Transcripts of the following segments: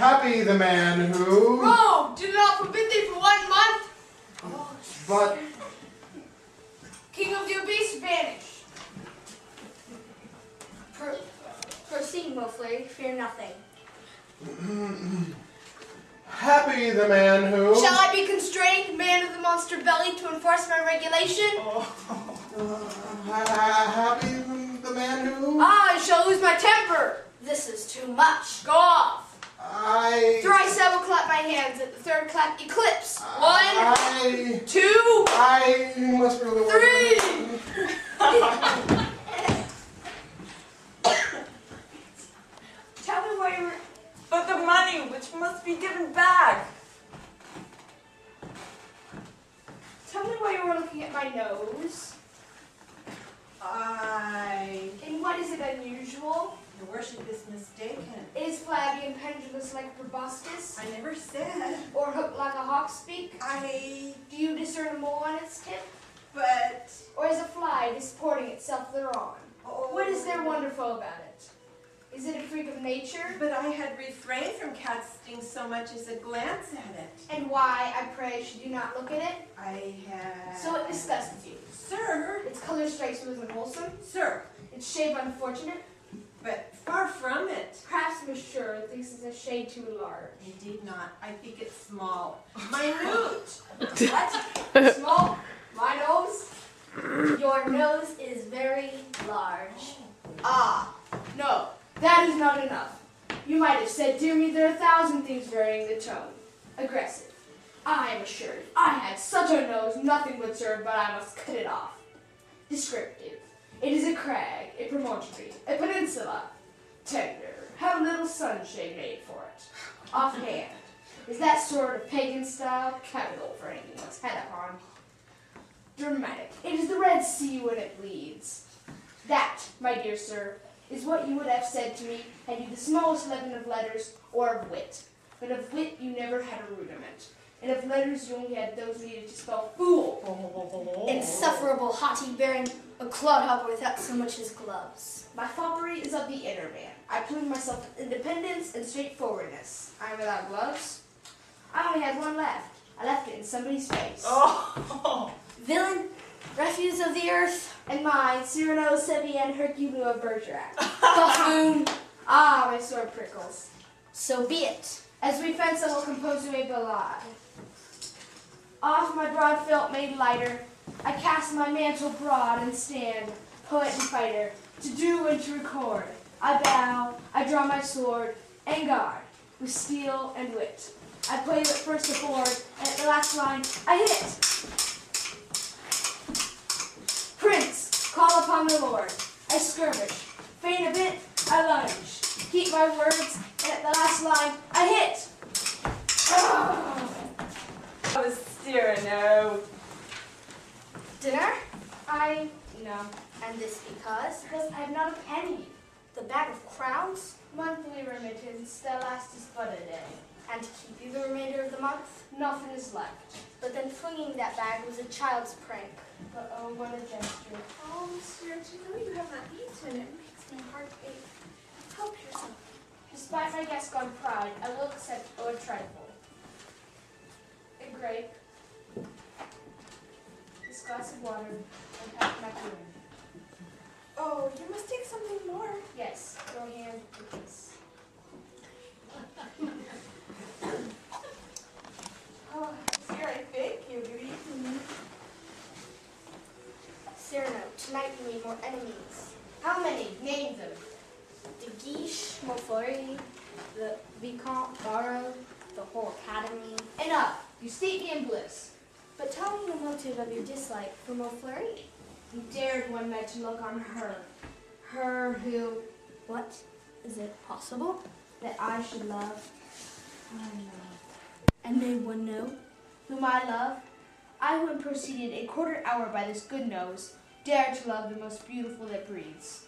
Happy the man who... Rome, did not forbid thee for 1 month. But... King of the Obese, vanish. Proceed, Mofley, fear nothing. Happy the man who... Shall I be constrained, man of the monster belly, to enforce my regulation? Happy the man who... I shall lose my temper. This is too much. Go off. Thrice I will clap my hands. At the third clap, eclipse. 1, 2, I must really... 3. Tell me where you were... But the money, which must be given back. Tell me why you were looking at my nose. And what is it unusual? Your worship is mistaken. Is flabby and pendulous like a proboscis? I never said. Or hooked like a hawk's beak? Do you discern a mole on its tip? But... Or is a fly disporting itself thereon? Oh. What is there wonderful about it? Is it a freak of nature? But I had refrained from casting so much as a glance at it. And why, I pray, should you not look at it? I had... So it disgusts you. Sir. Its color strikes you as unwholesome. Sir. Its shape unfortunate. But far from it. Perhaps Monsieur thinks it's a shade too large. Indeed not. I think it's small. Minute. What? Small? My nose? Your nose is very large. Ah, no. That is not enough. You might have said, dear me, there are 1,000 things varying the tone. Aggressive. I am assured, if I had such a nose, nothing would serve, but I must cut it off. Descriptive. It is a crag, a promontory, a peninsula. Tender. How little sunshade made for it. Offhand. Is that sort of pagan style? Capital for hanging one's head upon. Dramatic. It is the Red Sea when it bleeds. That, my dear sir, is what you would have said to me had you the smallest leaven of letters or of wit. But of wit you never had a rudiment, and of letters you only had those needed to spell fool. Insufferable haughty bearing a clodhopper without so much as gloves. My foppery is of the inner man. I plume myself with independence and straightforwardness. I am without gloves. I only had one left. I left it in somebody's face. Oh. Villain, refuse of the earth. And mine, Cyrano de Bergerac. Buffoon! Ah, my sword prickles. So be it. As we fence, I will compose you a ballade. Off my broad felt made lighter, I cast my mantle broad and stand, poet and fighter, to do and to record. I bow, I draw my sword, and guard, with steel and wit. I play but first a board, and at the last line, I hit. Prince, call upon the Lord. I skirmish, feign a bit, I lunge. Keep my words, and at the last line, I hit. Oh. Oh, Cyrano. Dinner? No. And this because? Because I have not a penny. The bag of crowns? Monthly remittance, that last is but a day. And to keep you the remainder of the month? Nothing is left. But then flinging that bag was a child's prank. But oh, what a gesture. Oh, monsieur, do you know you have not eaten? It makes my heart ache. Help yourself. Despite my Gascon pride, I will accept a trifle. A grape, this glass of water, and half macaroon. Oh, you must take something more. Yes, your hand, please. Oh, monsieur, I thank you. Good evening. Cyrano, tonight we made more enemies. How many? Name them. De Guiche, Montfleury, the Vicomte Barrow, the whole academy. Enough. You steep me in bliss. But tell me the motive of your dislike for Montfleury. You dared one night to look on her. Her who... What? Is it possible? That I should love. I know. And may one know? Whom I love? I who am proceeded a quarter hour by this good nose, dare to love the most beautiful that breathes.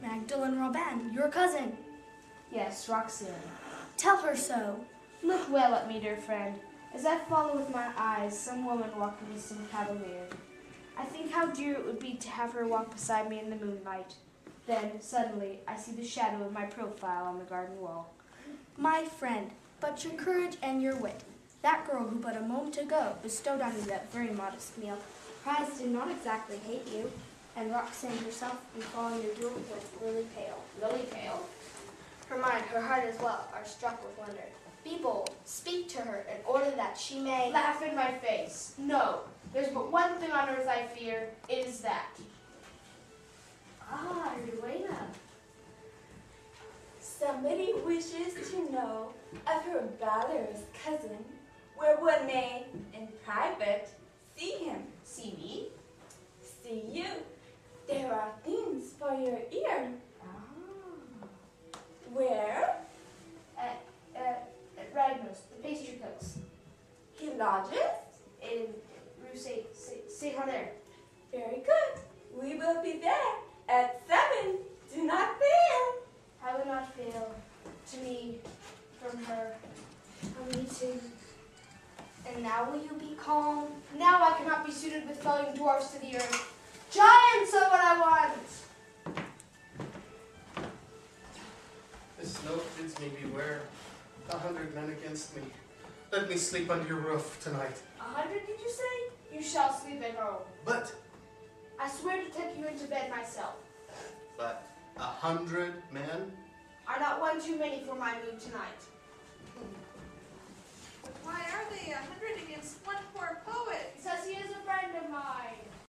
Magdalene Robin, your cousin. Yes, Roxanne. Tell her so. Look well at me, dear friend. As I follow with my eyes some woman walking with some cavalier. I think how dear it would be to have her walk beside me in the moonlight. Then, suddenly, I see the shadow of my profile on the garden wall. My friend, but your courage and your wit. That girl who but a moment ago bestowed on you that very modest meal, Prize did not exactly hate you, and Roxanne herself, recalling your duel, went lily pale. Lily pale? Her mind, her heart as well, are struck with wonder. Be bold, speak to her in order that she may... Laugh in my face. No, there's but one thing on earth I fear, it is that. Ah, Rowena. Somebody wishes to know of her valorous cousin, where one may, in private, see him. See me? See you. There are things for your ear. Ah. Where? At Ragnar's, the pastry cooks. He lodges? In Rue Saint Honor. Very good. We will be there at 7. Do not fail. I would not fail. To me, from her, from me too. And now will you be calm? Now I cannot be suited with felling dwarfs to the earth. Giants are what I want! This note bids me beware. 100 men against me. Let me sleep under your roof tonight. 100, did you say? You shall sleep at home. But I swear to take you into bed myself. 100 men? Are not one too many for my mood tonight. Why are they 100 against one poor poet? Says he is a friend of mine.